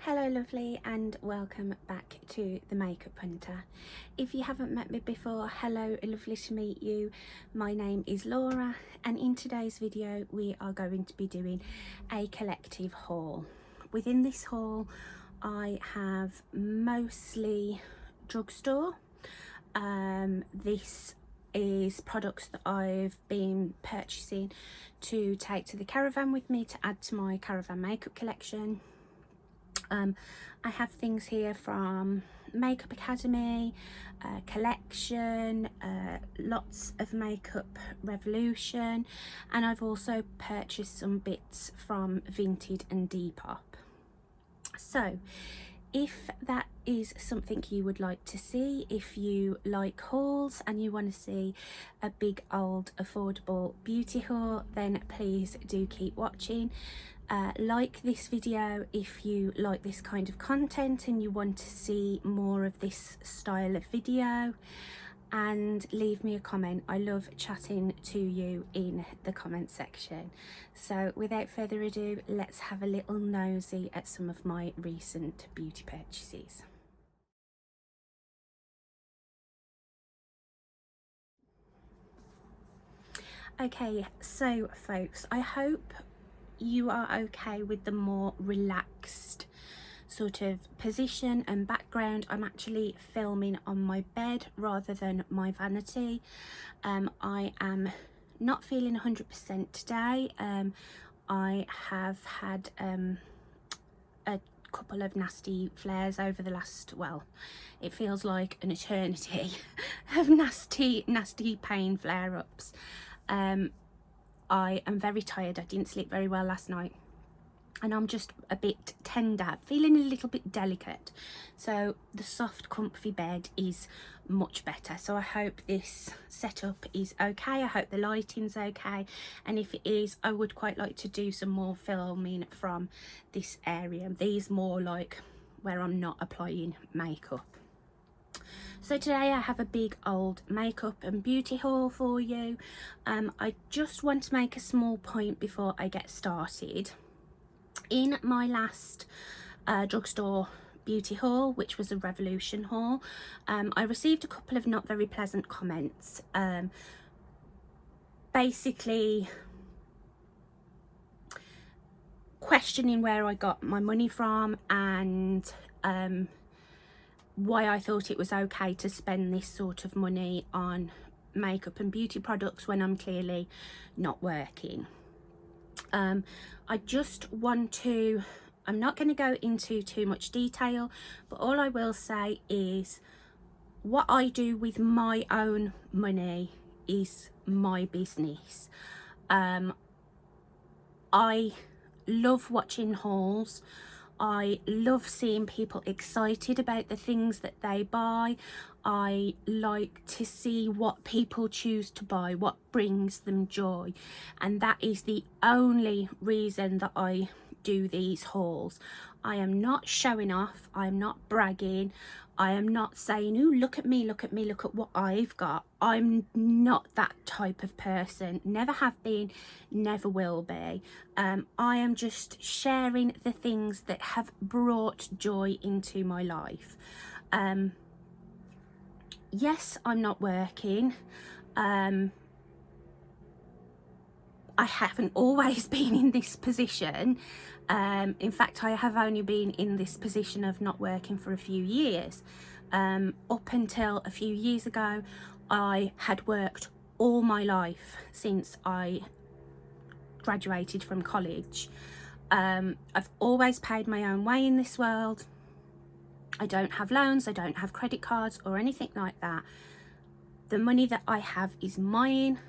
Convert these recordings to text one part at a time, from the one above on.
Hello lovely, and welcome back to the Makeup Hunter. If you haven't met me before, hello, lovely to meet you. My name is Laura, and in today's video we are going to be doing a collective haul. Within this haul I have mostly drugstore. This is products that I've been purchasing to take to the caravan with me to add to my caravan makeup collection. I have things here from Makeup Academy, Collection, lots of Makeup Revolution, and I've also purchased some bits from Vinted and Depop. So if that is something you would like to see, if you like hauls and you want to see a big old affordable beauty haul, then please do keep watching. Like this video if you like this kind of content and you want to see more of this style of video, and leave me a comment. I love chatting to you in the comment section. So without further ado, let's have a little nosy at some of my recent beauty purchases. Okay, so folks, I hope you are okay with the more relaxed sort of position and background. I'm actually filming on my bed rather than my vanity. I am not feeling 100% today. I have had a couple of nasty flares over the last, well, it feels like an eternity of nasty pain flare-ups. I am very tired. I didn't sleep very well last night, and I'm just a bit tender, feeling a little bit delicate. So the soft comfy bed is much better. So I hope this setup is okay. I hope the lighting's okay, and if it is, I would quite like to do some more filming from this area. These more like where I'm not applying makeup. So today I have a big old makeup and beauty haul for you. I just want to make a small point before I get started. In my last drugstore beauty haul, which was a Revolution haul, I received a couple of not very pleasant comments, basically questioning where I got my money from and why I thought it was okay to spend this sort of money on makeup and beauty products when I'm clearly not working. I just want to, I'm not going to go into too much detail, but all I will say is what I do with my own money is my business. I love watching hauls. I love seeing people excited about the things that they buy. I like to see what people choose to buy, what brings them joy, and that is the only reason that I do these hauls. I am not showing off, I'm not bragging, I am not saying, oh, look at me, look at me, look at what I've got. I'm not that type of person, never have been, never will be. I am just sharing the things that have brought joy into my life. Yes, I'm not working. I haven't always been in this position. In fact, I have only been in this position of not working for a few years. Up until a few years ago, I had worked all my life since I graduated from college. I've always paid my own way in this world. I don't have loans, I don't have credit cards or anything like that. The money that I have is mine.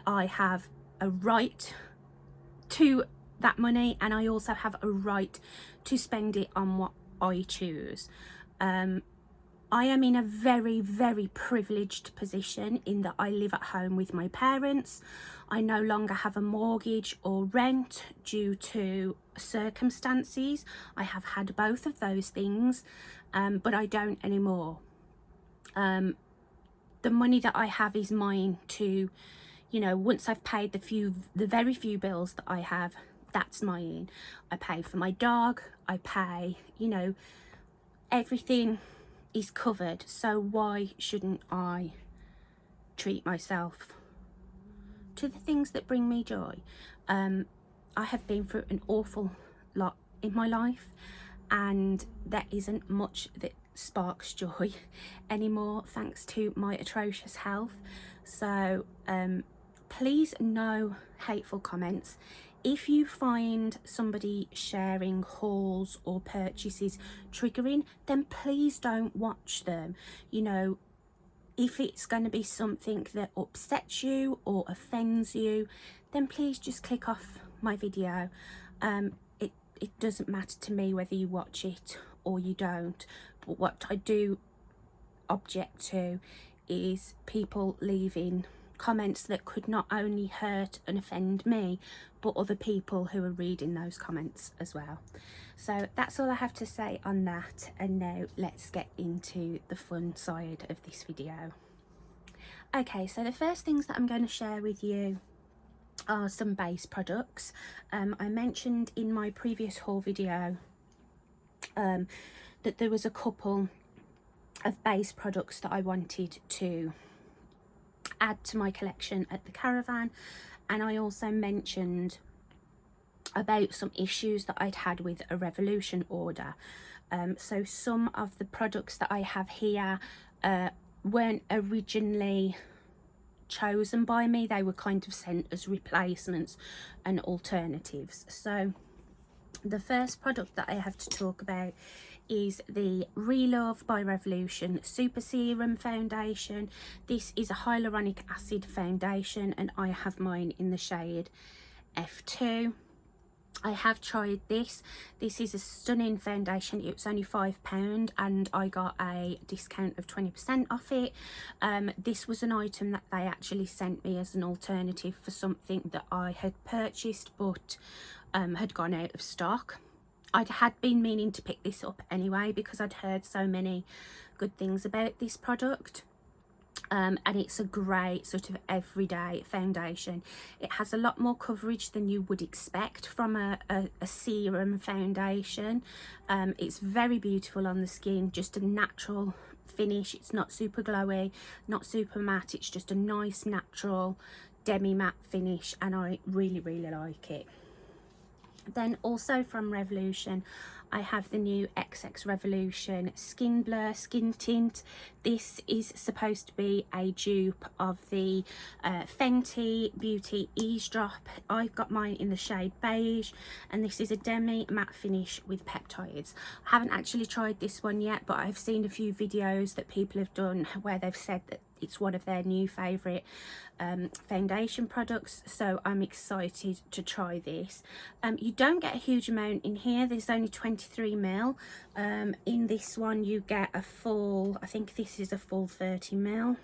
I have a right to that money, and I also have a right to spend it on what I choose. I am in a very, very privileged position in that I live at home with my parents. I no longer have a mortgage or rent due to circumstances. I have had both of those things, but I don't anymore. The money that I have is mine to, you know, once I've paid the very few bills that I have, That's my in. I pay for my dog, I pay, you know, everything is covered, so why shouldn't I treat myself to the things that bring me joy? I have been through an awful lot in my life, and there isn't much that sparks joy anymore, thanks to my atrocious health. So please, no hateful comments. If you find somebody sharing hauls or purchases triggering, then please don't watch them. You know, if it's going to be something that upsets you or offends you, then please just click off my video. It doesn't matter to me whether you watch it or you don't, but what I do object to is people leaving comments that could not only hurt and offend me, but other people who are reading those comments as well. So that's all I have to say on that, and now let's get into the fun side of this video. Okay, so the first things that I'm going to share with you are some base products. I mentioned in my previous haul video that there was a couple of base products that I wanted to add to my collection at the caravan, and I also mentioned about some issues that I'd had with a Revolution order. So some of the products that I have here weren't originally chosen by me, they were kind of sent as replacements and alternatives. So the first product that I have to talk about is the Relove by Revolution Super Serum Foundation. This is a hyaluronic acid foundation, and I have mine in the shade F2. I have tried this. This is a stunning foundation. It was only £5 and I got a discount of 20% off it. This was an item that they actually sent me as an alternative for something that I had purchased but had gone out of stock. I had been meaning to pick this up anyway because I'd heard so many good things about this product. And it's a great sort of everyday foundation. It has a lot more coverage than you would expect from a serum foundation. It's very beautiful on the skin, just a natural finish. It's not super glowy, not super matte, it's just a nice natural demi matte finish, and I really like it. Then also from Revolution, I have the new XX Revolution Skin Blur Skin Tint. This is supposed to be a dupe of the Fenty Beauty Eavesdrop. I've got mine in the shade beige, and this is a demi matte finish with peptides. I haven't actually tried this one yet, but I've seen a few videos that people have done where they've said that it's one of their new favourite foundation products, so I'm excited to try this. You don't get a huge amount in here. There's only 23ml. In this one you get a full, I think this is a full 30ml.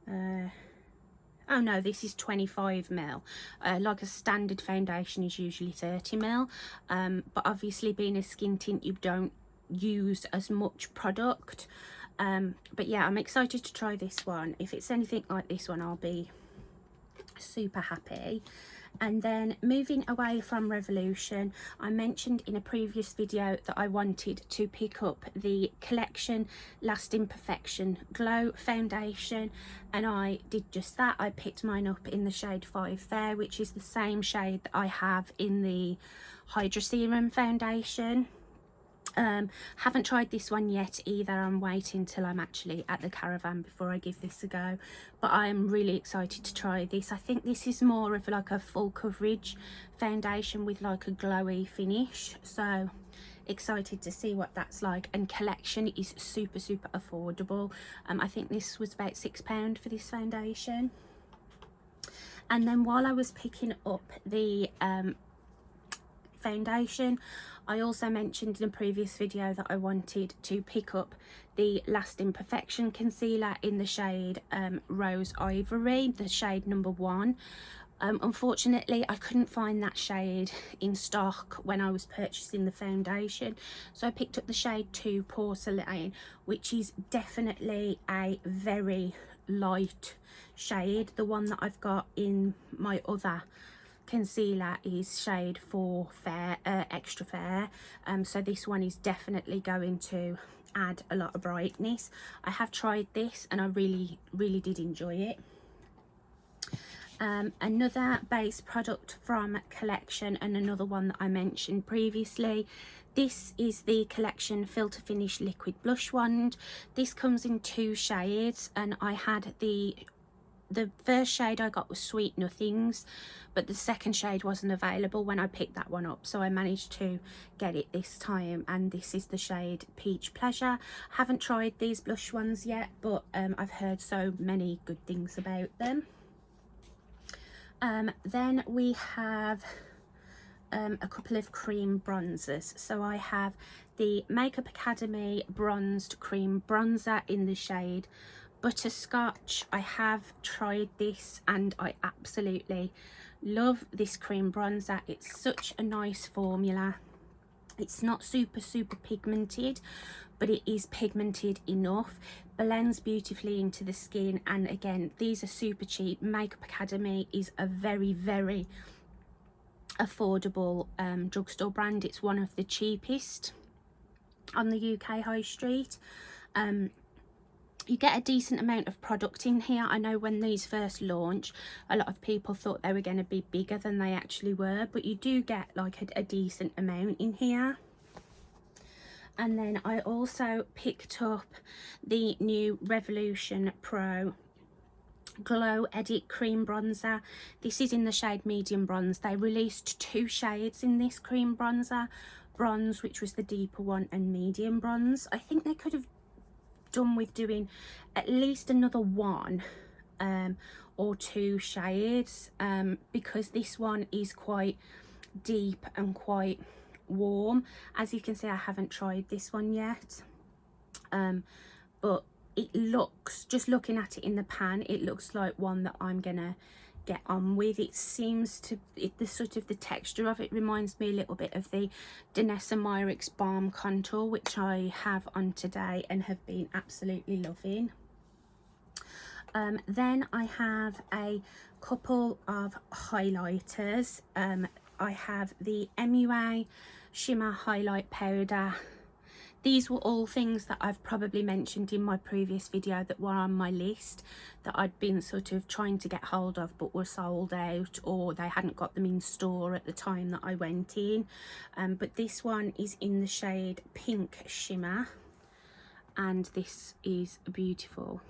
Oh no, this is 25ml. Like a standard foundation is usually 30ml, but obviously being a skin tint you don't use as much product. But yeah, I'm excited to try this one. If it's anything like this one, I'll be super happy. And then moving away from Revolution, I mentioned in a previous video that I wanted to pick up the Collection Lasting Perfection Glow Foundation, and I did just that. I picked mine up in the shade 5 there, which is the same shade that I have in the Hydra Serum Foundation. Haven't tried this one yet either. I'm waiting till I'm actually at the caravan before I give this a go, but I'm really excited to try this. I think this is more of like a full coverage foundation with like a glowy finish, so excited to see what that's like. And Collection is super affordable. I think this was about £6 for this foundation. And then while I was picking up the foundation, I also mentioned in a previous video that I wanted to pick up the Lasting Perfection concealer in the shade Rose Ivory, the shade number 1. Unfortunately I couldn't find that shade in stock when I was purchasing the foundation, so I picked up the shade 2 Porcelain, which is definitely a very light shade, the one that I've got in my other concealer is shade 4 fair, extra fair, so this one is definitely going to add a lot of brightness. I have tried this and I really did enjoy it. Another base product from Collection, and another one that I mentioned previously, this is the Collection Filter Finish Liquid Blush Wand. This comes in 2 shades, and I had the first shade I got was Sweet Nothings, but the second shade wasn't available when I picked that one up, so I managed to get it this time, and this is the shade Peach Pleasure. Haven't tried these blush ones yet, but I've heard so many good things about them. Then we have a couple of cream bronzers. So I have the Makeup Academy Bronzed Cream Bronzer in the shade Butterscotch. I have tried this and I absolutely love this cream bronzer. It's such a nice formula. It's not super pigmented, but it is pigmented enough, blends beautifully into the skin, and again, these are super cheap. Makeup Academy is a very affordable drugstore brand. It's one of the cheapest on the UK high street. You get a decent amount of product in here. I know when these first launched, a lot of people thought they were going to be bigger than they actually were, but you do get like a decent amount in here. And then I also picked up the new Revolution Pro Glow Edit Cream Bronzer. This is in the shade Medium Bronze. They released 2 shades in this cream bronzer, Bronze, which was the deeper one, and Medium Bronze. I think they could have done with doing at least another 1 or 2 shades, because this one is quite deep and quite warm. As you can see, I haven't tried this one yet, but it looks, just looking at it in the pan, it looks like one that I'm gonna get on with. It seems to, the sort of the texture of it reminds me a little bit of the Danessa Myricks Balm Contour, which I have on today and have been absolutely loving. Then I have a couple of highlighters. I have the MUA Shimmer Highlight Powder. These were all things that I've probably mentioned in my previous video that were on my list that I'd been sort of trying to get hold of but were sold out, or they hadn't got them in store at the time that I went in. But this one is in the shade Pink Shimmer, and this is beautiful.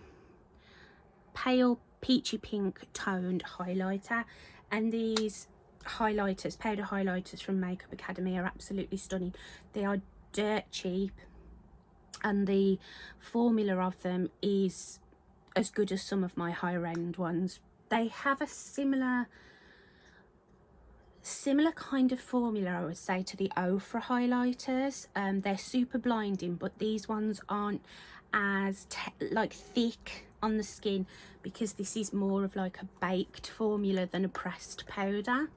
Pale peachy pink toned highlighter, and these highlighters, powder highlighters from Makeup Academy, are absolutely stunning. They are dirt cheap, and the formula of them is as good as some of my higher end ones. They have a similar kind of formula, I would say, to the Ofra highlighters. They're super blinding, but these ones aren't as like thick on the skin, because this is more of like a baked formula than a pressed powder.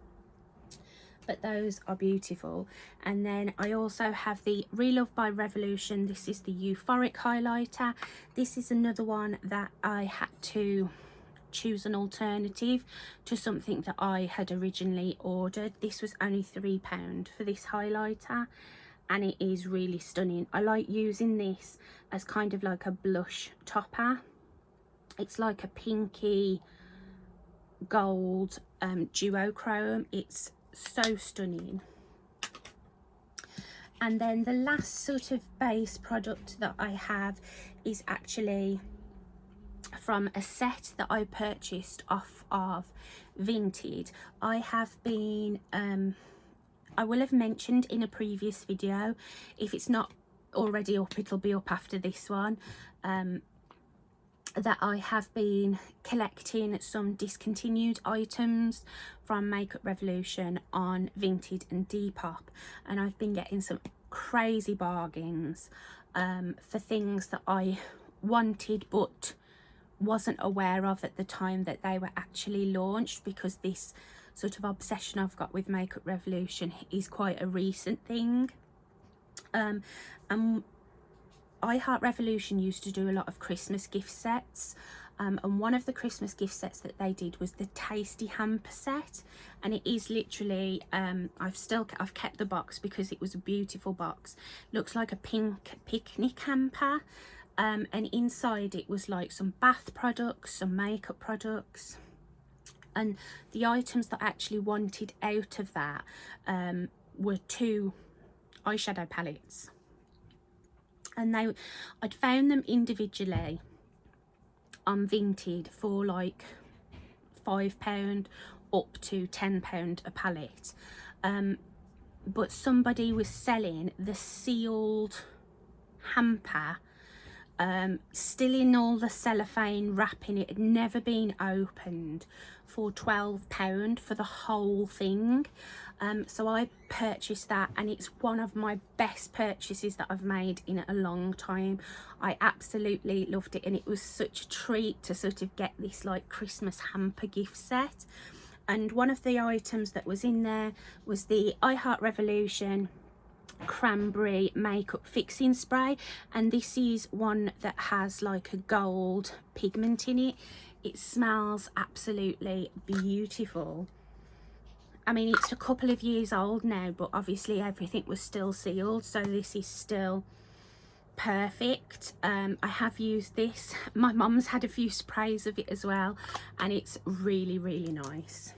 But those are beautiful. And then I also have the Relove by Revolution. This is the Euphoric highlighter. This is another one that I had to choose an alternative to something that I had originally ordered. This was only £3 for this highlighter, and it is really stunning. I like using this as kind of like a blush topper. It's like a pinky gold duochrome. It's so stunning. And then the last sort of base product that I have is actually from a set that I purchased off of Vinted. I have been I will have mentioned in a previous video, if it's not already up, it'll be up after this one, that I have been collecting some discontinued items from Makeup Revolution on Vinted and Depop, and I've been getting some crazy bargains for things that I wanted but wasn't aware of at the time that they were actually launched, because this sort of obsession I've got with Makeup Revolution is quite a recent thing. And I Heart Revolution used to do a lot of Christmas gift sets, and one of the Christmas gift sets that they did was the Tasty hamper set, and it is literally I've kept the box because it was a beautiful box. Looks like a pink picnic hamper, and inside it was like some bath products, some makeup products, and the items that I actually wanted out of that were 2 eyeshadow palettes, and I'd found them individually on Vinted for like £5 up to £10 a palette, but somebody was selling the sealed hamper, still in all the cellophane wrapping. It had never been opened, for £12 for the whole thing. So I purchased that, and it's one of my best purchases that I've made in a long time. I absolutely loved it, and it was such a treat to sort of get this like Christmas hamper gift set. And one of the items that was in there was the I Heart Revolution cranberry makeup fixing spray, and this is one that has like a gold pigment in it. It smells absolutely beautiful. I mean, it's a couple of years old now, but obviously everything was still sealed, so this is still perfect. I have used this. My mum's had a few sprays of it as well, and it's really, really nice.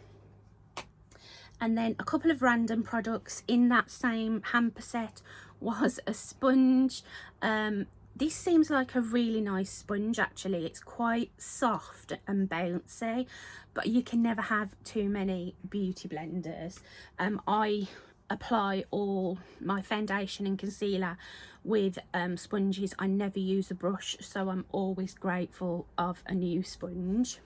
And then a couple of random products in that same hamper set was a sponge. This seems like a really nice sponge actually. It's quite soft and bouncy, but you can never have too many beauty blenders. I apply all my foundation and concealer with sponges. I never use a brush, so I'm always grateful of a new sponge.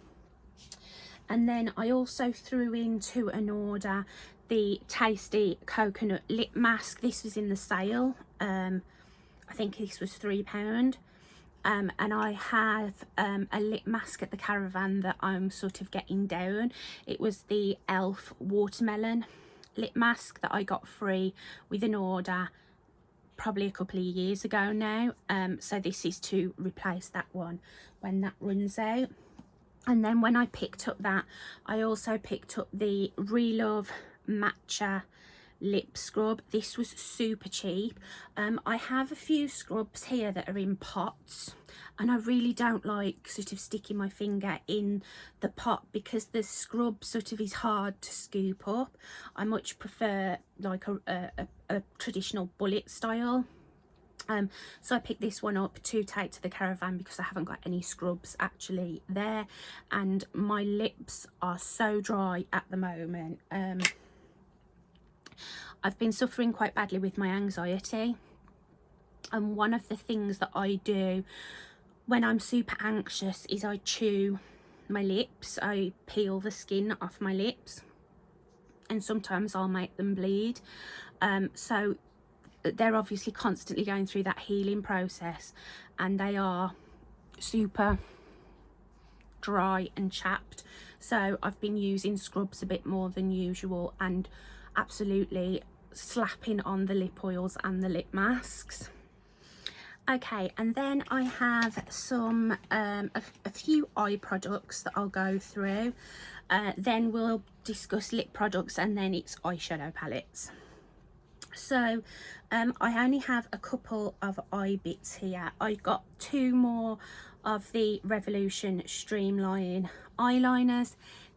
And then I also threw into an order the Tasty coconut lip mask. This was in the sale. I think this was £3. And I have a lip mask at the caravan that I'm sort of getting down. It was the Elf watermelon lip mask that I got free with an order probably a couple of years ago now. So this is to replace that one when that runs out. And then when I picked up that, I also picked up the Relove matcha lip scrub. This was super cheap. I have a few scrubs here that are in pots, and I really don't like sort of sticking my finger in the pot because the scrub sort of is hard to scoop up. I much prefer like a traditional bullet style. So I picked this one up to take to the caravan because I haven't got any scrubs actually there, and my lips are so dry at the moment. I've been suffering quite badly with my anxiety, and one of the things that I do when I'm super anxious is I chew my lips. I peel the skin off my lips, and sometimes I'll make them bleed. So they're obviously constantly going through that healing process, and they are super dry and chapped. So I've been using scrubs a bit more than usual and absolutely slapping on the lip oils and the lip masks. Okay, and then I have some a few eye products that I'll go through. Then we'll discuss lip products, and then it's eyeshadow palettes. So I only have a couple of eye bits here. I got 2 more of the Revolution Streamline eyeliners.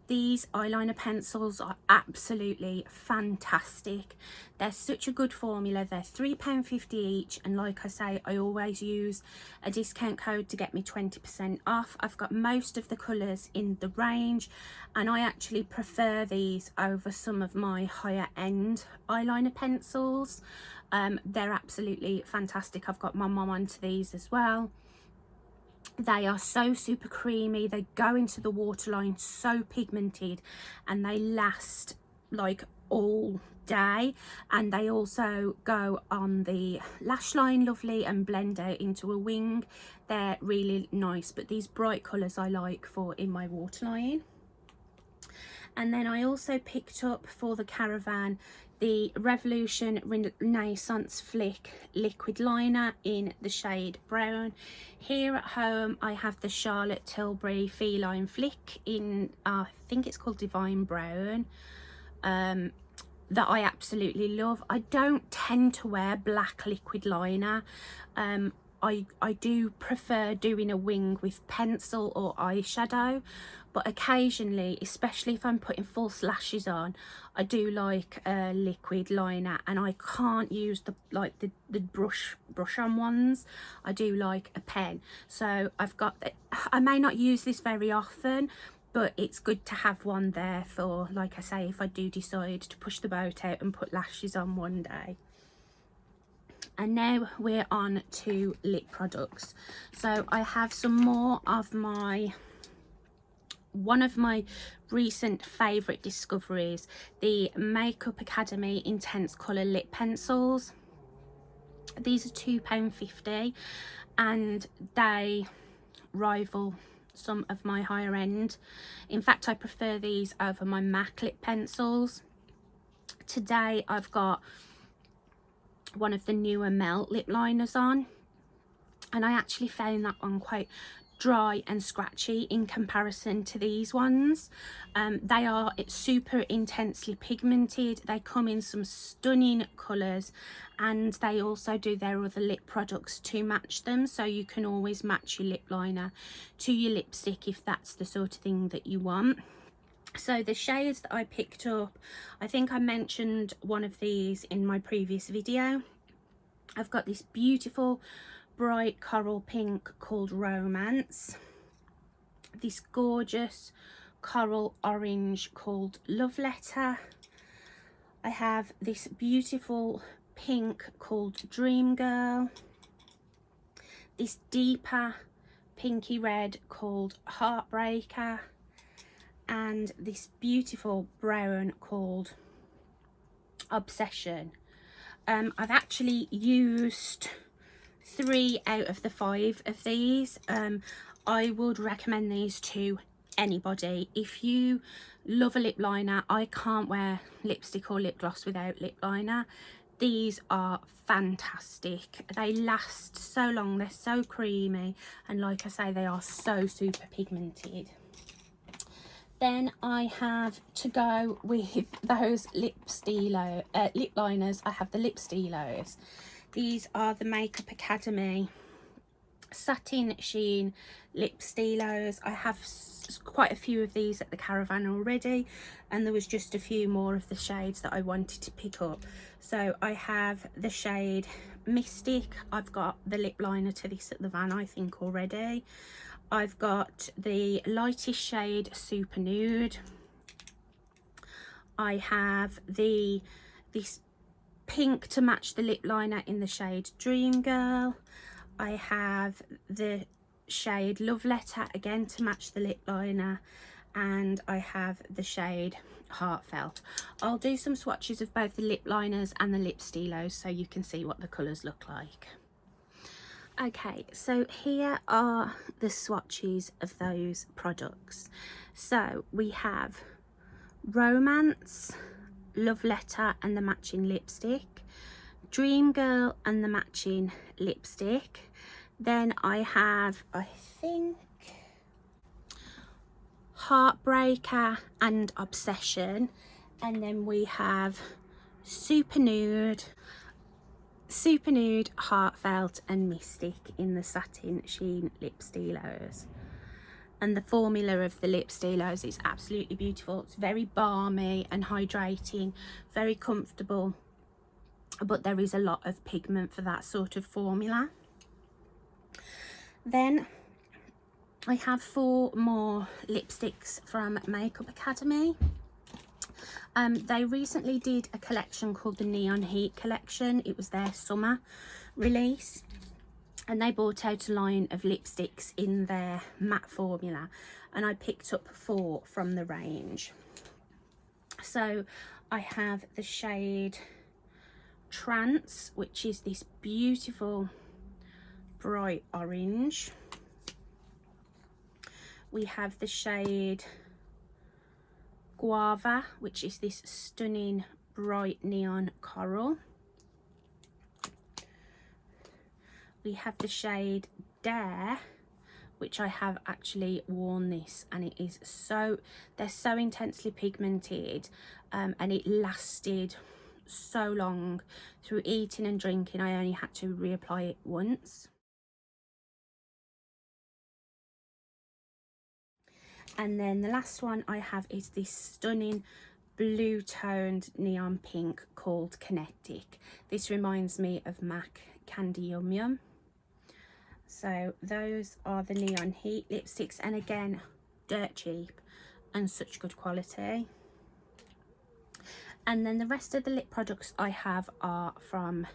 These eyeliner pencils are absolutely fantastic. They're such a good formula. They're £3.50 each, and like I say, I always use a discount code to get me 20% off. I've got most of the colours in the range, and I actually prefer these over some of my higher end eyeliner pencils. They're absolutely fantastic. I've got my mum onto these as well. They are so super creamy. They go into the waterline so pigmented, and they last like all day, and they also go on the lash line lovely and blend out into a wing. They're really nice, but these bright colours I like for in my waterline. And then I also picked up for the caravan the Revolution Renaissance Flick liquid liner in the shade brown. Here at home I have the Charlotte Tilbury Feline Flick in I think it's called Divine Brown, that I absolutely love. I don't tend to wear black liquid liner. I do prefer doing a wing with pencil or eyeshadow, but occasionally, especially if I'm putting false lashes on, I do like a liquid liner, and I can't use the brush on ones. I do like a pen. So I've got that. I may not use this very often, but it's good to have one there for, like I say, if I do decide to push the boat out and put lashes on one day. And now we're on to lip products. So I have some more of one of my recent favourite discoveries, the Makeup Academy Intense Colour Lip Pencils. These are £2.50 and they rival some of my higher end. In fact, I prefer these over my MAC lip pencils. Today I've got one of the newer Melt lip liners on, and I actually found that one quite dry and scratchy in comparison to these ones. They are super intensely pigmented. They come in some stunning colours, and they also do their other lip products to match them, so you can always match your lip liner to your lipstick if that's the sort of thing that you want. So the shades that I picked up, I think I mentioned one of these in my previous video. I've got this beautiful bright coral pink called Romance, this gorgeous coral orange called Love Letter. I have this beautiful pink called Dream Girl, this deeper pinky red called Heartbreaker, and this beautiful brown called Obsession. I've actually used 3 out of the 5 of these. I would recommend these to anybody. If you love a lip liner, I can't wear lipstick or lip gloss without lip liner. These are fantastic. They last so long, they're so creamy, and like I say, they are so super pigmented. Then I have, to go with those lip liners, I have the lip stilos. These are the Makeup Academy Satin Sheen lip stilos. I have quite a few of these at the caravan already, and there was just a few more of the shades that I wanted to pick up. So I have the shade Mystic. I've got the lip liner to this at the van, I think, already. I've got the lightest shade Super Nude. I have this pink to match the lip liner in the shade Dream Girl. I have the shade Love Letter, again to match the lip liner, and I have the shade Heartfelt. I'll do some swatches of both the lip liners and the lip stilos so you can see what the colours look like. Okay, so here are the swatches of those products. So we have Romance, Love Letter and the matching lipstick, Dream Girl and the matching lipstick. Then I have, I think, Heartbreaker and Obsession, and then we have Super Nude, Heartfelt and Mystic in the Satin Sheen lip stilos. And the formula of the lip stilos is absolutely beautiful. It's very balmy and hydrating, very comfortable, but there is a lot of pigment for that sort of formula. Then I have 4 more lipsticks from Makeup Academy. They recently did a collection called the Neon Heat collection. It was their summer release, and they brought out a line of lipsticks in their matte formula, and I picked up 4 from the range. So I have the shade Trance, which is this beautiful bright orange. We have the shade Guava, which is this stunning bright neon coral. We have the shade Dare, which I have actually worn this, and it is so, they're so intensely pigmented, and it lasted so long. Through eating and drinking, I only had to reapply it once. And then the last one I have is this stunning blue toned neon pink called Kinetic. This reminds me of MAC Candy Yum Yum. So those are the Neon Heat lipsticks, and again, dirt cheap and such good quality. And then the rest of the lip products I have are from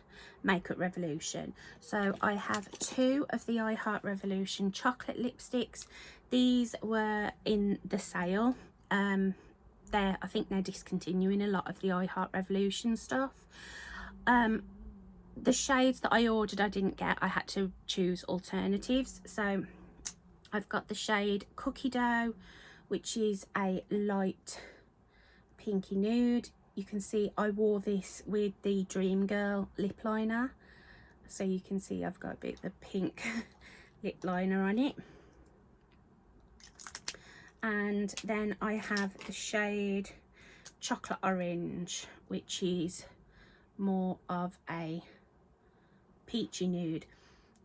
Makeup Revolution. So I have 2 of the I Heart Revolution chocolate lipsticks. These were in the sale. I think they're discontinuing a lot of the I Heart Revolution stuff. The shades that I ordered I didn't get. I had to choose alternatives. So I've got the shade Cookie Dough, which is a light pinky nude. You can see I wore this with the Dream Girl lip liner, so you can see I've got a bit of the pink lip liner on it. And then I have the shade Chocolate Orange, which is more of a peachy nude.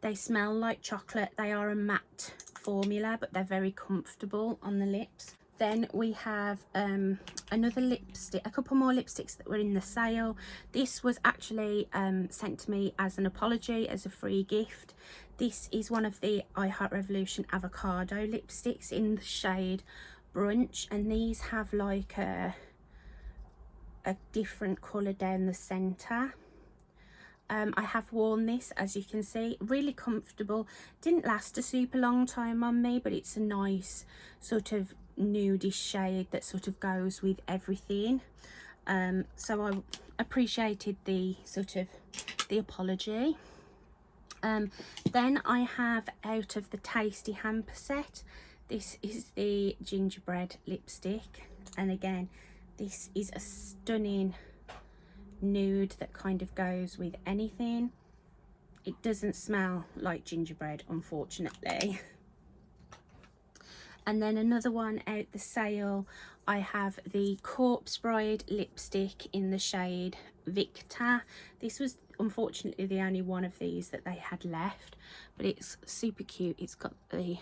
They smell like chocolate. They are a matte formula, but they're very comfortable on the lips. Then we have another lipstick, a couple more lipsticks that were in the sale. This was actually sent to me as an apology, as a free gift. This is one of the I Heart Revolution avocado lipsticks in the shade Brunch, and these have like a different colour down the centre. I have worn this, as you can see, really comfortable. Didn't last a super long time on me, but it's a nice sort of nudish shade that sort of goes with everything. So I appreciated the sort of the apology. Then I have out of the Tasty Hamper set, this is the gingerbread lipstick, and again this is a stunning nude that kind of goes with anything. It doesn't smell like gingerbread, unfortunately. And then another one out the sale, I have the Corpse Bride lipstick in the shade Victor. This was unfortunately the only one of these that they had left, but it's super cute. It's got the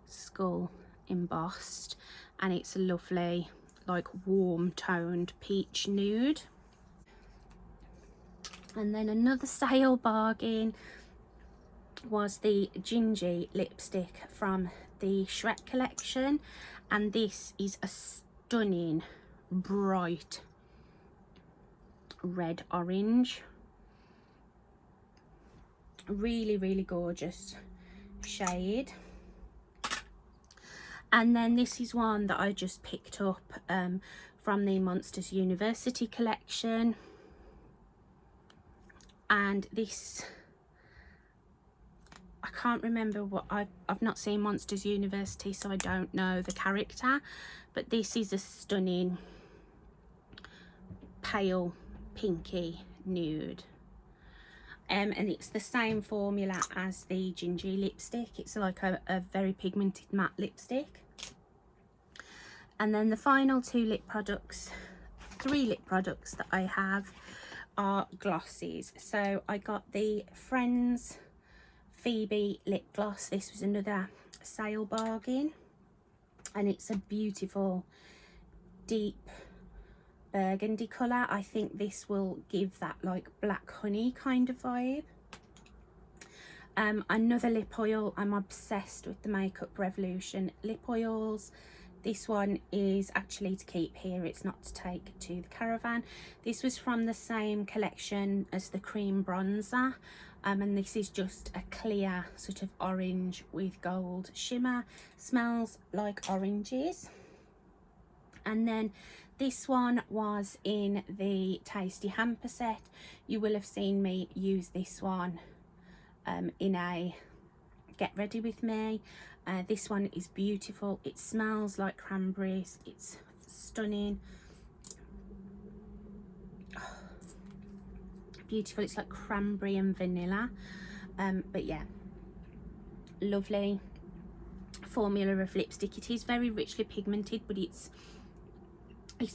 skull embossed, and it's a lovely like warm toned peach nude. And then another sale bargain was the Gingy lipstick from the Shrek collection, and this is a stunning bright red orange, really gorgeous shade. And then this is one that I just picked up from the Monsters University collection, and this, I can't remember what, I've not seen Monsters University, so I don't know the character, but this is a stunning pale pinky nude. And it's the same formula as the Gingy lipstick. It's like a very pigmented matte lipstick. And then the final three lip products that I have are glosses. So I got the Friends Phoebe lip gloss. This was another sale bargain, and it's a beautiful deep burgundy colour. I think this will give that like black honey kind of vibe. Another lip oil. I'm obsessed with the Makeup Revolution lip oils. This one is actually to keep here, it's not to take to the caravan. This was from the same collection as the cream bronzer, and this is just a clear sort of orange with gold shimmer. Smells like oranges. And then this one was in the Tasty Hamper set. You will have seen me use this one in a Get Ready With Me. This one is beautiful. It smells like cranberries. It's stunning. beautiful. It's like cranberry and vanilla, but yeah, lovely formula of lipstick. It is very richly pigmented, but it's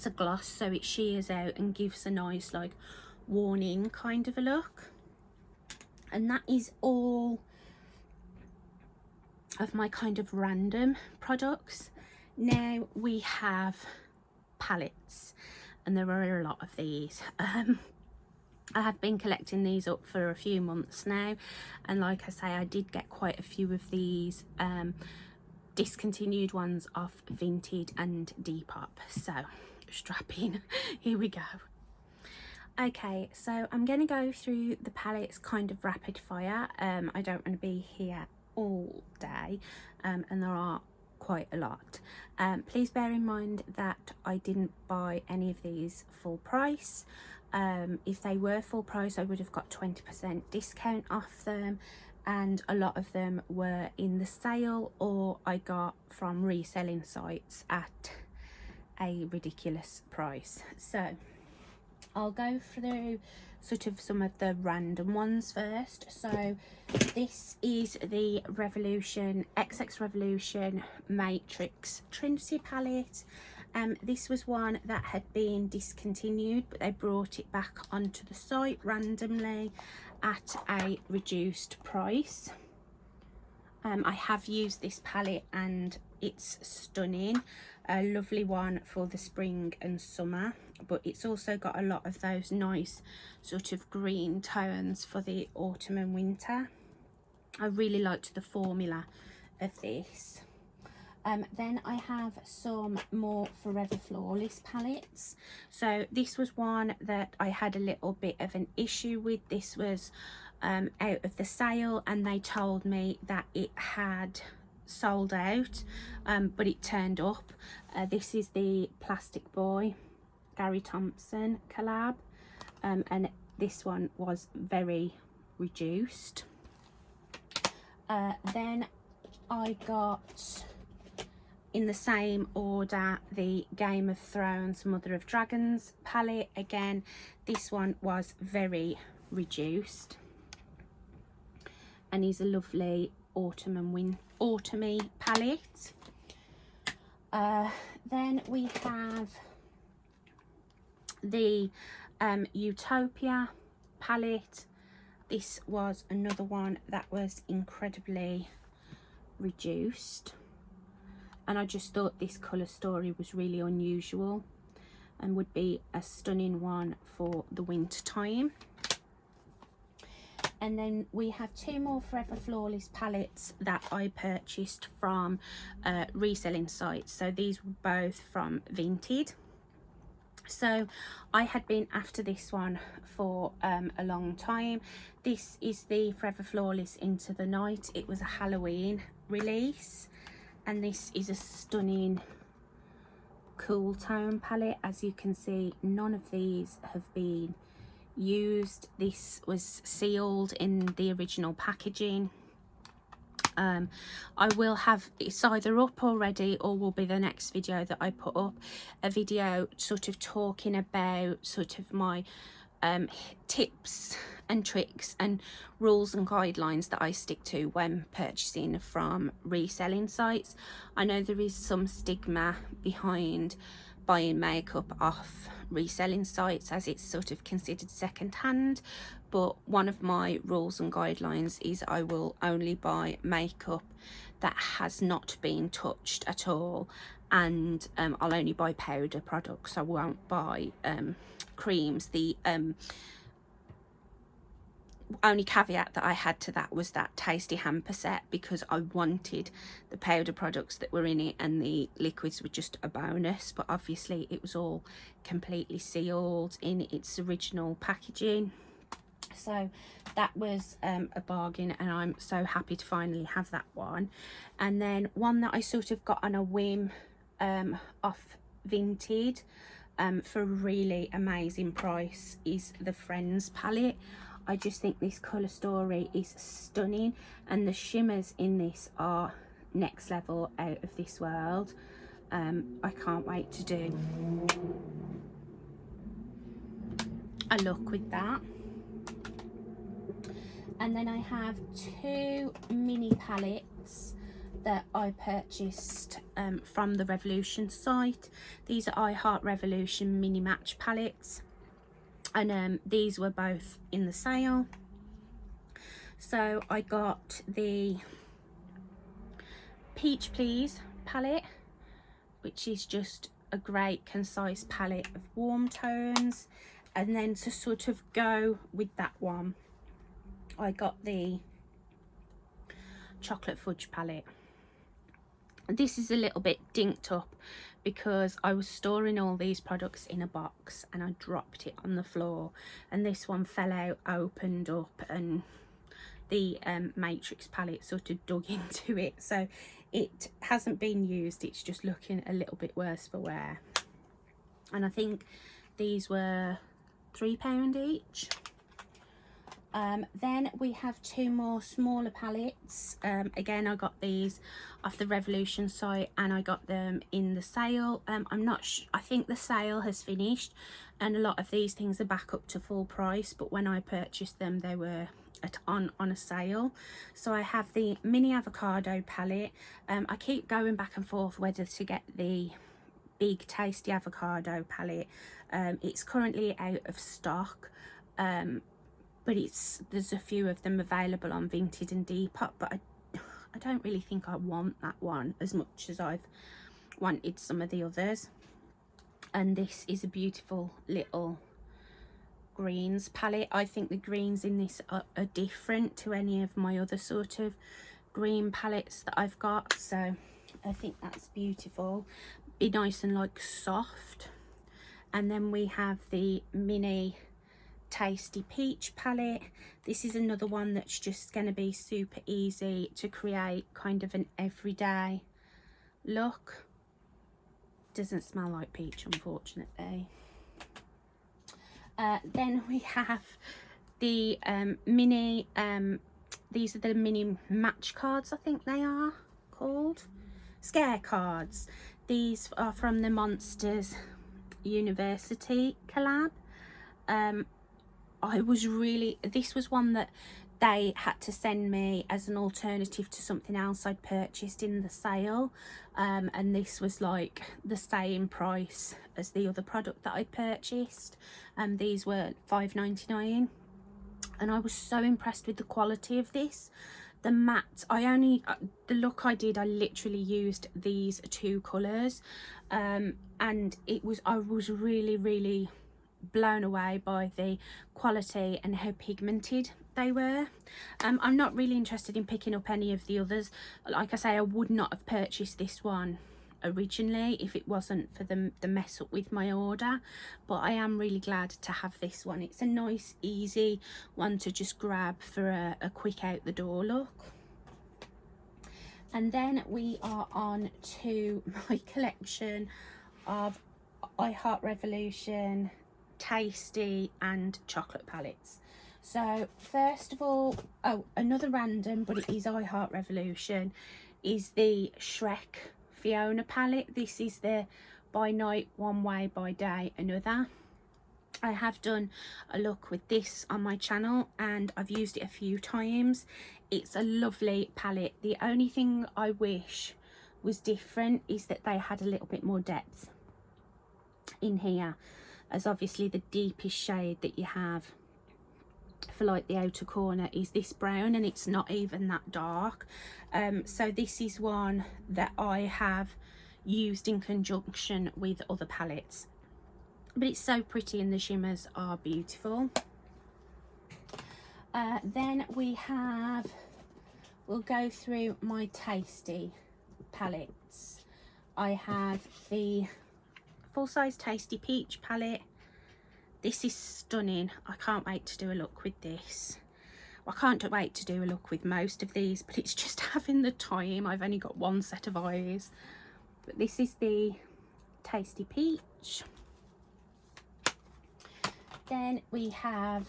a gloss, so it sheers out and gives a nice like worn in kind of a look. And that is all of my kind of random products. Now we have palettes, and there are a lot of these. I have been collecting these up for a few months now, and like I say, I did get quite a few of these discontinued ones off Vinted and Depop, so strap in. Here we go. Okay, so I'm going to go through the palettes kind of rapid fire. I don't want to be here all day, and there are quite a lot. Please bear in mind that I didn't buy any of these full price. If they were full price, I would have got 20% discount off them, and a lot of them were in the sale or I got from reselling sites at a ridiculous price. So I'll go through sort of some of the random ones first. So this is the Revolution XX Revolution Matrix Trinity palette. This was one that had been discontinued, but they brought it back onto the site randomly at a reduced price. I have used this palette and it's stunning. A lovely one for the spring and summer, but it's also got a lot of those nice sort of green tones for the autumn and winter. I really liked the formula of this. Then I have some more Forever Flawless palettes. So this was one that I had a little bit of an issue with. This was out of the sale, and they told me that it had sold out, but it turned up. This is the Plastic Boy Gary Thompson collab, and this one was very reduced. Then I got, in the same order, the Game of Thrones Mother of Dragons palette. Again, this one was very reduced and is a lovely autumn and autumny palette. Then we have the Utopia palette. This was another one that was incredibly reduced, and I just thought this colour story was really unusual and would be a stunning one for the winter time. And then we have two more Forever Flawless palettes that I purchased from reselling sites. So these were both from Vinted. So I had been after this one for a long time. This is the Forever Flawless Into the Night. It was a Halloween release, and this is a stunning cool tone palette. As you can see, none of these have been used. This was sealed in the original packaging. I will have, it's either up already or will be the next video that I put up, a video sort of talking about sort of my tips and tricks and rules and guidelines that I stick to when purchasing from reselling sites. I know there is some stigma behind buying makeup off reselling sites, as it's sort of considered second hand, but one of my rules and guidelines is I will only buy makeup that has not been touched at all, and I'll only buy powder products. I won't buy creams. The only caveat that I had to that was that tasty hamper set, because I wanted the powder products that were in it, and the liquids were just a bonus, but obviously it was all completely sealed in its original packaging. So that was a bargain, and I'm so happy to finally have that one. And then one that I sort of got on a whim off Vinted for a really amazing price is the Friends palette. I just think this colour story is stunning, and the shimmers in this are next level, out of this world. I can't wait to do a look with that. And then I have 2 mini palettes that I purchased from the Revolution site. These are I Heart Revolution mini match palettes, and these were both in the sale. So I got the Peach Please palette, which is just a great concise palette of warm tones, and then to sort of go with that one, I got the Chocolate Fudge palette. This is a little bit dinked up because I was storing all these products in a box and I dropped it on the floor, and this one fell out, opened up, and the Matrix palette sort of dug into it, so it hasn't been used. It's just looking a little bit worse for wear. And I think these were £3 each. Then we have 2 more smaller palettes. Again, I got these off the Revolution site and I got them in the sale. I'm not I think the sale has finished and a lot of these things are back up to full price, but when I purchased them they were on a sale. So I have the mini avocado palette. I keep going back and forth whether to get the big tasty avocado palette. It's currently out of stock, but there's a few of them available on Vinted and Depop, but I don't really think I want that one as much as I've wanted some of the others. And this is a beautiful little greens palette. I think the greens in this are different to any of my other sort of green palettes that I've got, so I think that's beautiful. Be nice and like soft. And then we have the mini Tasty Peach palette. This is another one that's just going to be super easy to create, kind of an everyday look. Doesn't smell like peach, unfortunately. Then we have the mini, these are the mini match cards, I think they are called, scare cards. These are from the Monsters University collab. This was one that they had to send me as an alternative to something else I'd purchased in the sale, and this was like the same price as the other product that I'd purchased. These were £5.99 and I was so impressed with the quality of this. The matte, the look I did, I literally used these 2 colours, and I was really blown away by the quality and how pigmented they were. I'm not really interested in picking up any of the others. Like I say, I would not have purchased this one originally if it wasn't for the mess up with my order, but I am really glad to have this one. It's a nice easy one to just grab for a quick out the door look. And then we are on to my collection of I Heart Revolution Tasty and chocolate palettes. So first of all, another random, but it is I Heart Revolution, is the Shrek Fiona palette. This is the By Night One Way, By Day Another. I have done a look with this on my channel and I've used it a few times. It's a lovely palette. The only thing I wish was different is that they had a little bit more depth in here, as obviously the deepest shade that you have for like the outer corner is this brown and it's not even that dark. So this is one that I have used in conjunction with other palettes, but it's so pretty and the shimmers are beautiful. Then we'll go through my Tasty palettes. I have the full-size Tasty Peach palette. This is stunning. I can't wait to do a look with this. Well, I can't wait to do a look with most of these, but it's just having the time. I've only got one set of eyes. But this is the Tasty Peach. Then we have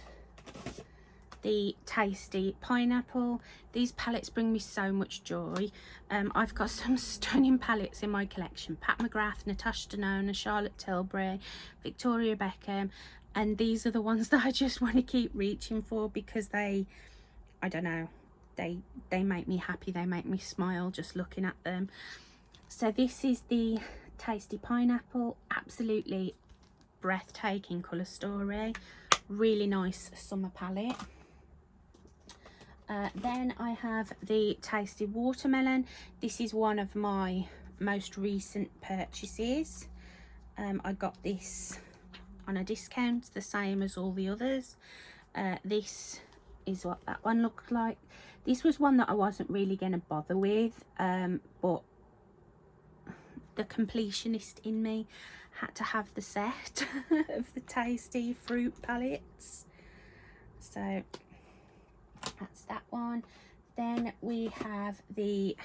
the Tasty Pineapple. These palettes bring me so much joy. I've got some stunning palettes in my collection. Pat McGrath, Natasha Denona, Charlotte Tilbury, Victoria Beckham, and these are the ones that I just want to keep reaching for because they I don't know, they make me happy, they make me smile just looking at them. So this is the Tasty Pineapple, absolutely breathtaking colour story, really nice summer palette. Then I have the Tasty Watermelon. This is one of my most recent purchases. I got this on a discount, the same as all the others. This is what that one looked like. This was one that I wasn't really going to bother with, but the completionist in me had to have the set of the Tasty fruit palettes. So that's that one. Then we have the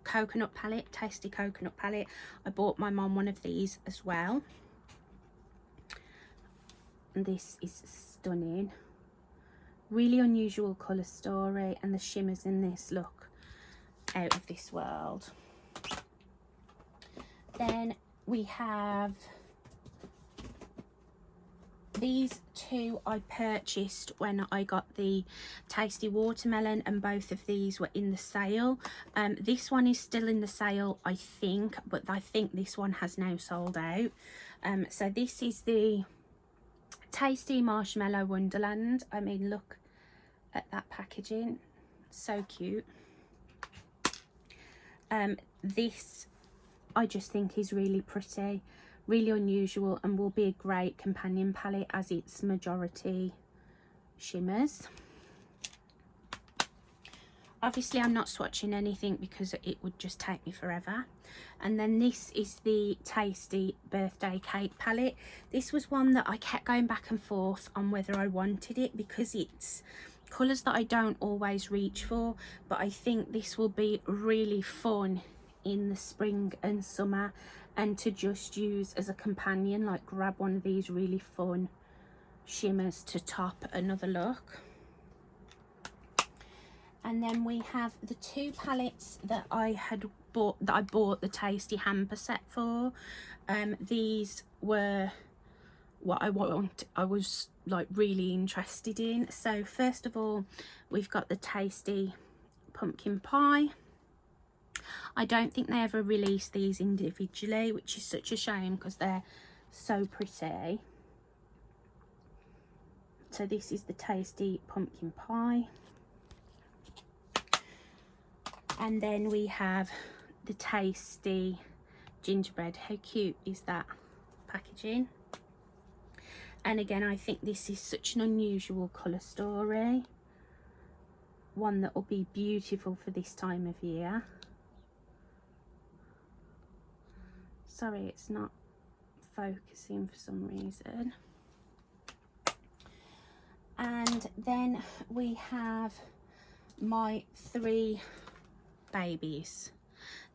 coconut palette, Tasty coconut palette. I bought my mum one of these as well. And this is stunning. Really unusual colour story, and the shimmers in this look out of this world. Then we have these two I purchased when I got the Tasty Watermelon, and both of these were in the sale. This one is still in the sale, I think, but I think this one has now sold out. So this is the Tasty Marshmallow Wonderland. I mean, look at that packaging, so cute. This I just think is really pretty, really unusual, and will be a great companion palette as it's majority shimmers. Obviously I'm not swatching anything because it would just take me forever. And then this is the Tasty Birthday Cake palette. This was one that I kept going back and forth on whether I wanted it, because it's colours that I don't always reach for, but I think this will be really fun in the spring and summer, and to just use as a companion, like grab one of these really fun shimmers to top another look. And then we have the two palettes that I bought the Tasty hamper set for. These were what I was like really interested in. So first of all, we've got the Tasty pumpkin pie. I don't think they ever released these individually, which is such a shame because they're so pretty. So this is the Tasty pumpkin pie. And then we have the Tasty gingerbread. How cute is that packaging? And again, I think this is such an unusual colour story. One that will be beautiful for this time of year. Sorry, it's not focusing for some reason. And then we have my three babies.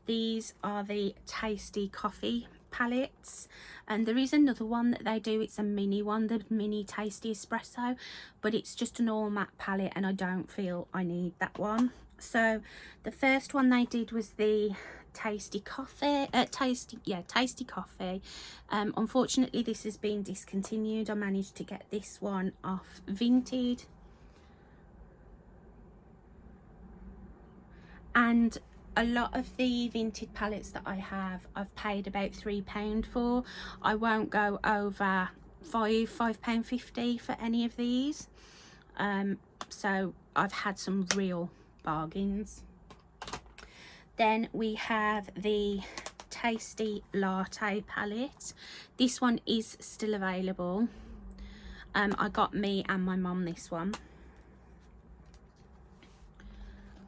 These are the Tasty coffee palettes, and there is another one that they do. It's a mini one, the mini Tasty espresso, but it's just an all matte palette and I don't feel I need that one. So the first one they did was the Tasty coffee, Tasty coffee. Unfortunately this has been discontinued. I managed to get this one off Vinted, and a lot of the Vinted palettes that I have, I've paid about £3 for. I won't go over £5.50 for any of these. So I've had some real bargains. Then we have the Tasty latte palette. This one is still available. I got me and my mum this one.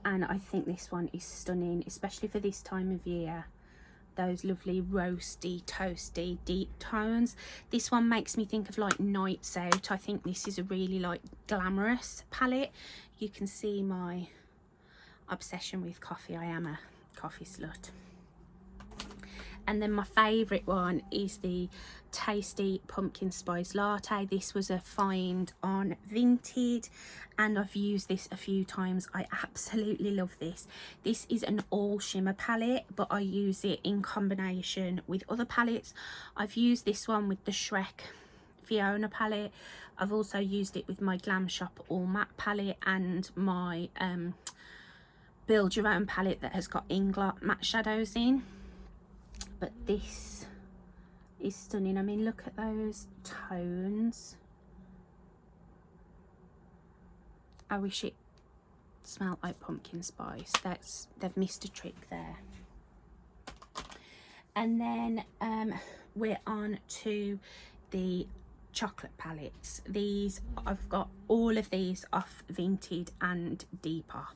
And I think this one is stunning, especially for this time of year. Those lovely roasty, toasty, deep tones. This one makes me think of like Nights Out. I think this is a really like glamorous palette. You can see my obsession with coffee. I am a coffee slut. And then my favourite one is the Tasty pumpkin spice latte. This was a find on Vinted and I've used this a few times. I absolutely love this. This is an all shimmer palette, but I use it in combination with other palettes. I've used this one with the Shrek Fiona palette. I've also used it with my Glam Shop All Matte palette and my Build Your Own palette that has got Inglot matte shadows in. But this is stunning. I mean, look at those tones. I wish it smelled like pumpkin spice. They've missed a trick there. And then we're on to the chocolate palettes. These, I've got all of these off Vinted and Depop.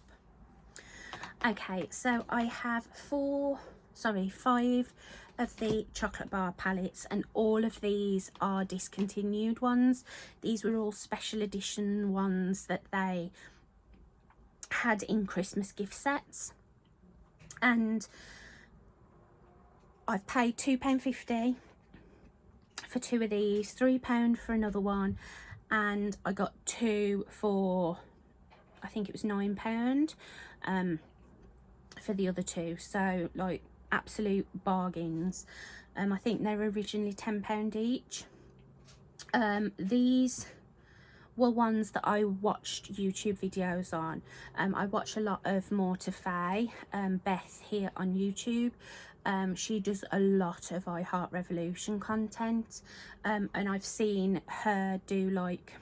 Okay, so I have 5 of the chocolate bar palettes, and all of these are discontinued ones. These were all special edition ones that they had in Christmas gift sets, and I've paid £2.50 for 2 of these, £3 for another one, and I got 2 for, I think it was £9 for the other 2. So like absolute bargains. I think they were originally £10 each. These were ones that I watched YouTube videos on. I watch a lot of More to Faye, Beth here on YouTube. She does a lot of I Heart Revolution content, and I've seen her do like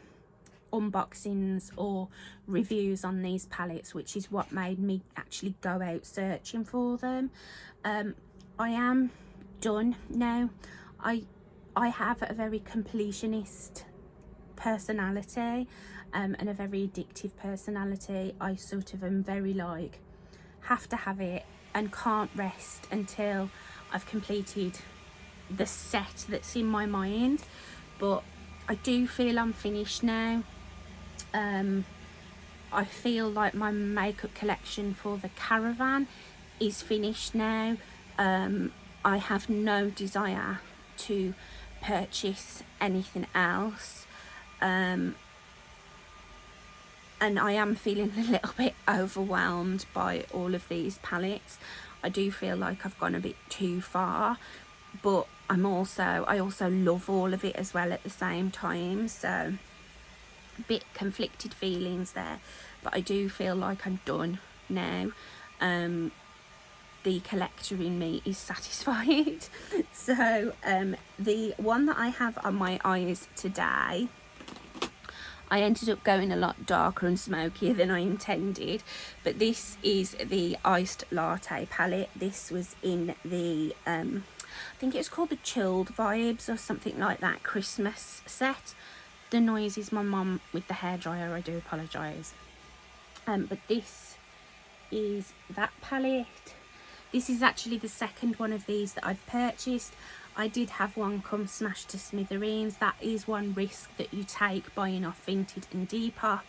unboxings or reviews on these palettes, which is what made me actually go out searching for them. I am done now. I have a very completionist personality, and a very addictive personality. I sort of am very like, have to have it and can't rest until I've completed the set that's in my mind. But I do feel I'm finished now. I feel like my makeup collection for the caravan is finished now. I have no desire to purchase anything else, and I am feeling a little bit overwhelmed by all of these palettes. I do feel like I've gone a bit too far, but I also love all of it as well at the same time, so a bit conflicted feelings there. But I do feel like I'm done now. The collector in me is satisfied. So the one that I have on my eyes today, I ended up going a lot darker and smokier than I intended, but this is the Iced Latte palette. This was in the I think it was called the Chilled Vibes or something like that Christmas set. The noise is my mum with the hairdryer, I do apologise. But this is that palette. This is actually the second one of these that I've purchased. I did have one come smashed to smithereens. That is one risk that you take buying off Vinted and Depop.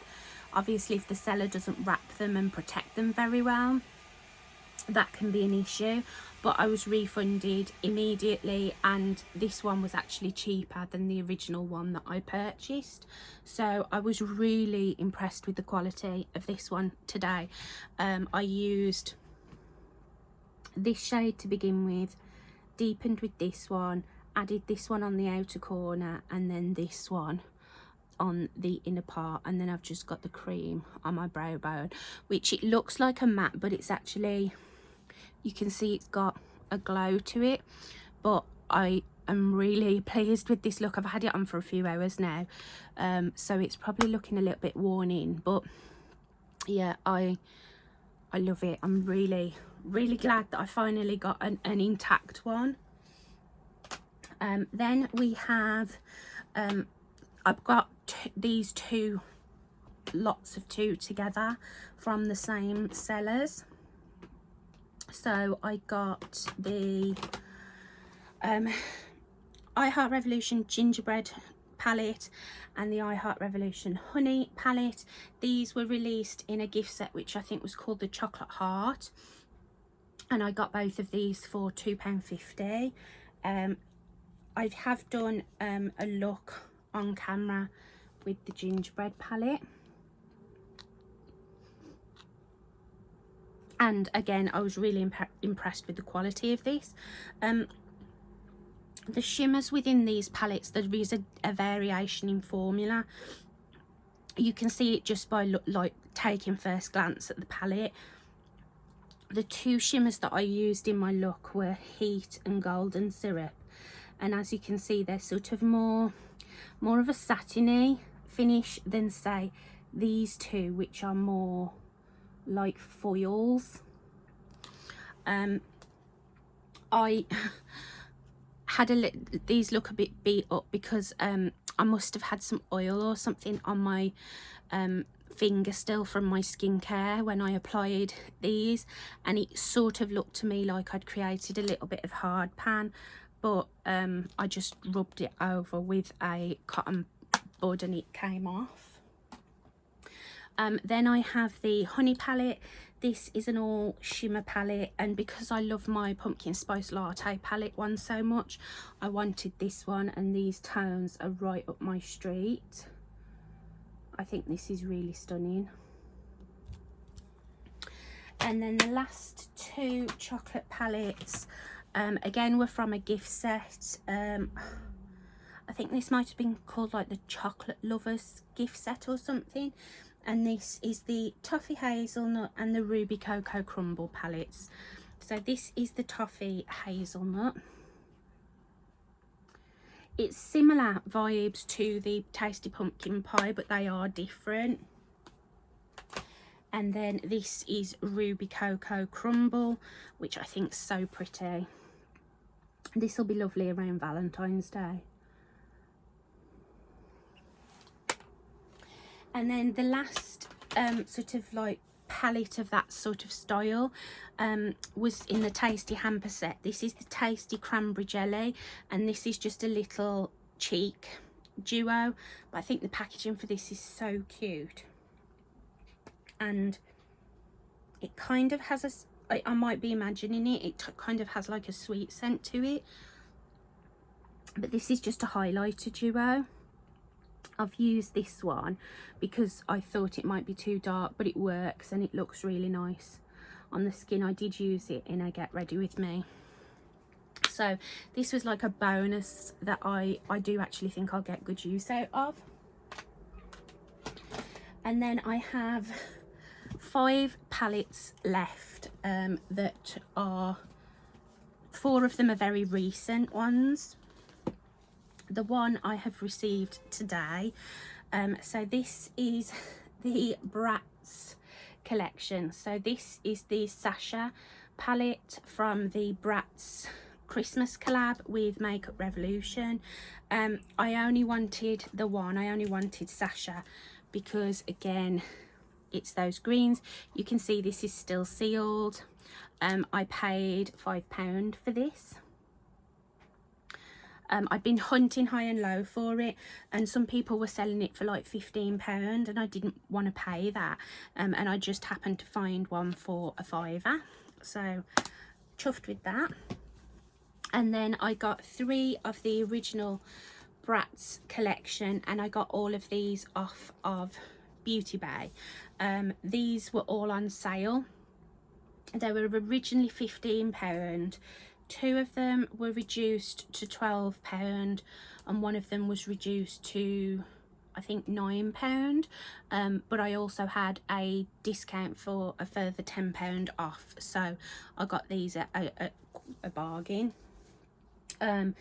Obviously, if the seller doesn't wrap them and protect them very well, that can be an issue. But I was refunded immediately, and this one was actually cheaper than the original one that I purchased. So I was really impressed with the quality of this one today. I used this shade to begin with, deepened with this one, added this one on the outer corner, and then this one on the inner part, and then I've just got the cream on my brow bone, which it looks like a matte, but it's actually, you can see it's got a glow to it. But I am really pleased with this look. I've had it on for a few hours now, so it's probably looking a little bit worn in, but yeah, I love it. I'm really glad that I finally got an intact one. Then we have I've got these two lots of 2 together from the same sellers. So I got the I Heart Revolution Gingerbread palette and the I Heart Revolution Honey palette. These were released in a gift set which I think was called the Chocolate Heart, and I got both of these for £2.50. I have done a look on camera with the gingerbread palette, and again I was really impressed with the quality of this. The shimmers within these palettes, there is a variation in formula. You can see it just by like taking first glance at the palette. The two shimmers that I used in my look were Heat and Golden Syrup, and as you can see, they're sort of more of a satiny finish than say these two, which are more like foils. I had these look a bit beat up because I must have had some oil or something on my finger still from my skincare when I applied these, and it sort of looked to me like I'd created a little bit of hard pan, but I just rubbed it over with a cotton bud and it came off. Then I have the Honey palette. This is an all shimmer palette, and because I love my pumpkin spice latte palette one so much, I wanted this one, and these tones are right up my street. I think this is really stunning. And then the last two chocolate palettes, again, were from a gift set. I think this might have been called like the Chocolate Lovers gift set or something. And this is the Toffee Hazelnut and the Ruby Cocoa Crumble palettes. So this is the Toffee Hazelnut. It's similar vibes to the Tasty Pumpkin Pie, but they are different. And then this is Ruby Cocoa Crumble, which I think is so pretty. This will be lovely around Valentine's Day. And then the last sort of like palette of that sort of style was in the Tasty Hamper set. This is the Tasty Cranberry Jelly, and this is just a little cheek duo, but I think the packaging for this is so cute, and it kind of has I might be imagining it kind of has like a sweet scent to it, but this is just a highlighter duo. I've used this one because I thought it might be too dark, but it works and it looks really nice on the skin. I did use it in a Get Ready With Me. So this was like a bonus that I do actually think I'll get good use out of. And then I have 5 palettes left that are, 4 of them are very recent ones. The one I have received today, so this is the Bratz collection. So this is the Sasha palette from the Bratz Christmas collab with Makeup Revolution. I only wanted the one, I only wanted Sasha because again it's those greens. You can see this is still sealed. I paid £5 for this. I'd been hunting high and low for it, and some people were selling it for like £15, and I didn't want to pay that, and I just happened to find one for a £5, so chuffed with that. And then I got 3 of the original Bratz collection, and I got all of these off of Beauty Bay. These were all on sale. They were originally £15. 2 of them were reduced to £12, and one of them was reduced to I think £9, but I also had a discount for a further £10 off, so I got these at a bargain. And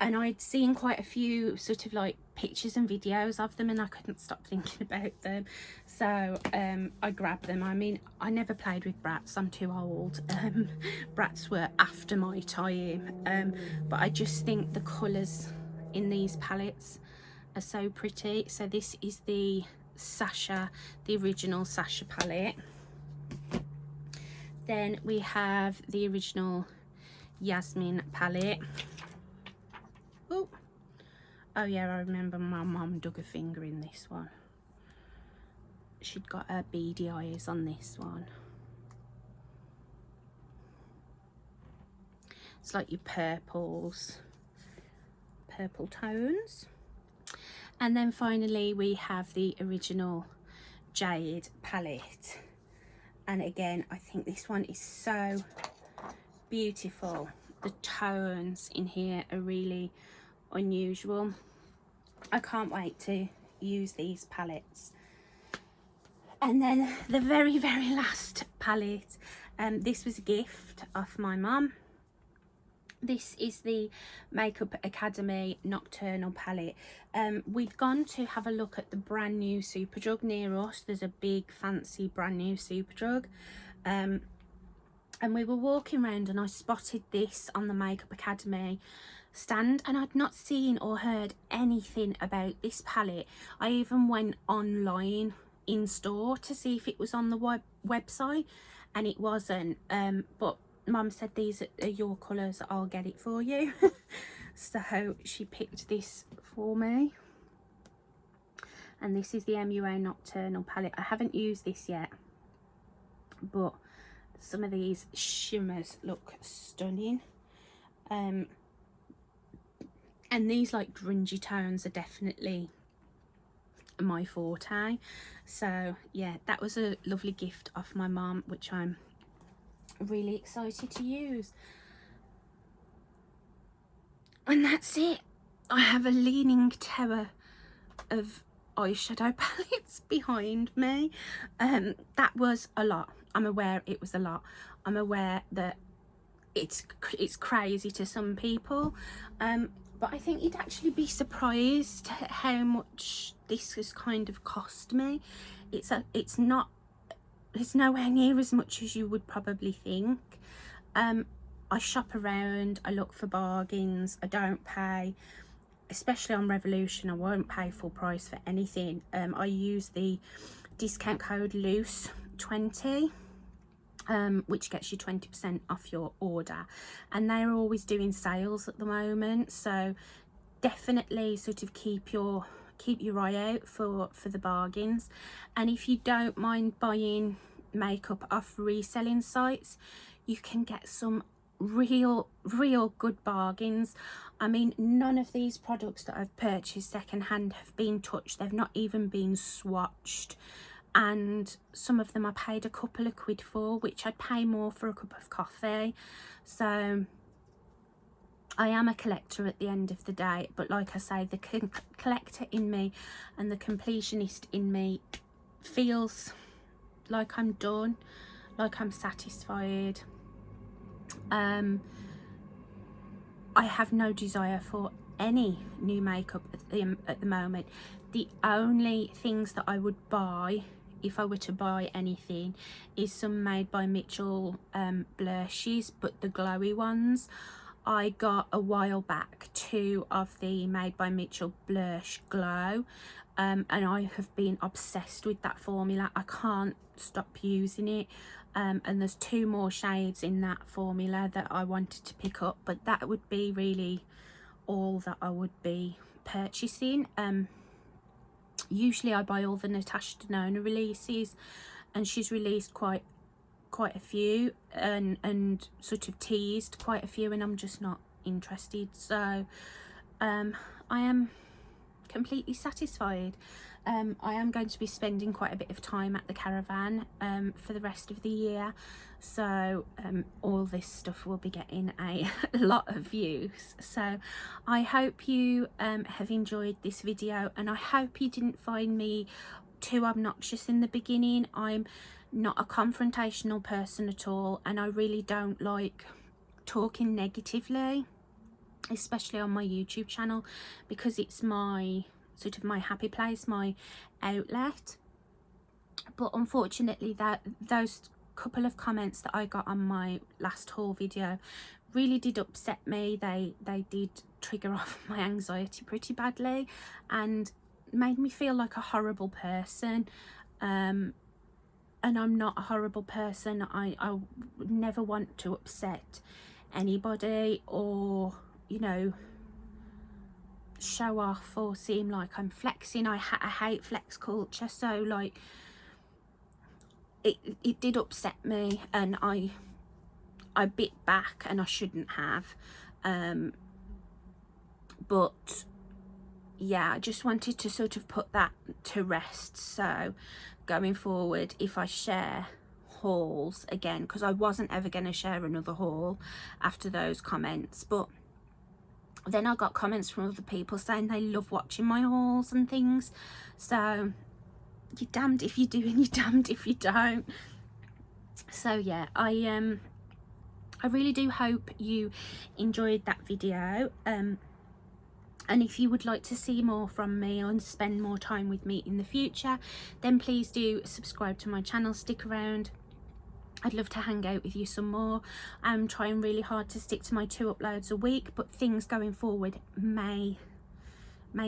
I'd seen quite a few sort of like pictures and videos of them, and I couldn't stop thinking about them, so I grabbed them. I mean, I never played with Bratz, I'm too old. Bratz were after my time, but I just think the colours in these palettes are so pretty. So this is the Sasha, the original Sasha palette. Then we have the original Yasmin palette. Oh yeah, I remember my mum dug a finger in this one. She'd got her beady eyes on this one. It's like your purples, purple tones. And then finally we have the original Jade palette. And again, I think this one is so beautiful. the tones in here are really unusual. I can't wait to use these palettes. And then the very last palette, this was a gift off my mum. This is the Makeup Academy Nocturnal palette. We'd gone to have a look at the brand new Superdrug near us. There's a big fancy brand new Superdrug, and we were walking around and I spotted this on the Makeup Academy stand, and I'd not seen or heard anything about this palette. I even went online in store to see if it was on the website, and it wasn't. But Mum said, these are your colours, I'll get it for you. So she picked this for me, and this is the MUA Nocturnal palette. I haven't used this yet, but some of these shimmers look stunning. And these like grungy tones are definitely my forte. So yeah, that was a lovely gift off my mum, which I'm really excited to use. And that's it. I have a leaning tower of eyeshadow palettes behind me. That was a lot. I'm aware it was a lot. I'm aware that it's crazy to some people, but I think you'd actually be surprised at how much this has kind of cost me. It's nowhere near as much as you would probably think. I shop around, I look for bargains, I don't pay, especially on Revolution, I won't pay full price for anything. I use the discount code LOOSE20, which gets you 20% off your order, and they're always doing sales at the moment, so definitely sort of keep your eye out for the bargains. And if you don't mind buying makeup off reselling sites, you can get some real good bargains. I mean, none of these products that I've purchased secondhand have been touched. They've not even been swatched, and some of them I paid a couple of quid for, which I'd pay more for a cup of coffee. So I am a collector at the end of the day, but like I say, the collector in me and the completionist in me feels like I'm done, like I'm satisfied. I have no desire for any new makeup at the moment. The only things that I would buy, if I were to buy anything, is some Made by Mitchell blushes, but the glowy ones. I got a while back 2 of the Made by Mitchell blush glow, and I have been obsessed with that formula. I can't stop using it. And there's 2 more shades in that formula that I wanted to pick up, but that would be really all that I would be purchasing. Usually I buy all the Natasha Denona releases, and she's released quite a few and sort of teased quite a few, and I'm just not interested. So I am completely satisfied. I am going to be spending quite a bit of time at the caravan for the rest of the year, so all this stuff will be getting a lot of views. So I hope you have enjoyed this video, and I hope you didn't find me too obnoxious in the beginning. I'm not a confrontational person at all, and I really don't like talking negatively, especially on my YouTube channel, because it's my sort of my happy place, my outlet. But unfortunately, those couple of comments that I got on my last haul video really did upset me. They did trigger off my anxiety pretty badly and made me feel like a horrible person. And I'm not a horrible person. I would never want to upset anybody, or, you know, show off or seem like I'm flexing. I hate flex culture, so like it did upset me, and I bit back, and I shouldn't have. But yeah, I just wanted to sort of put that to rest. So going forward, if I share hauls again, because I wasn't ever going to share another haul after those comments. But then I got comments from other people saying they love watching my hauls and things, so you're damned if you do and you're damned if you don't. So yeah, I really do hope you enjoyed that video, and if you would like to see more from me and spend more time with me in the future, then please do subscribe to my channel, stick around. I'd love to hang out with you some more. I'm trying really hard to stick to my 2 uploads a week, but things going forward may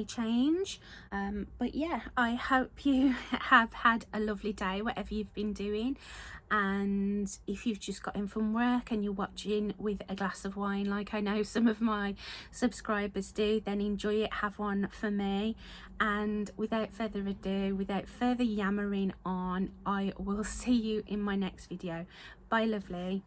change. But yeah, I hope you have had a lovely day, whatever you've been doing. And if you've just got in from work and you're watching with a glass of wine, like I know some of my subscribers do, then enjoy it, have one for me. And without further ado, without further yammering on, I will see you in my next video. Bye lovely.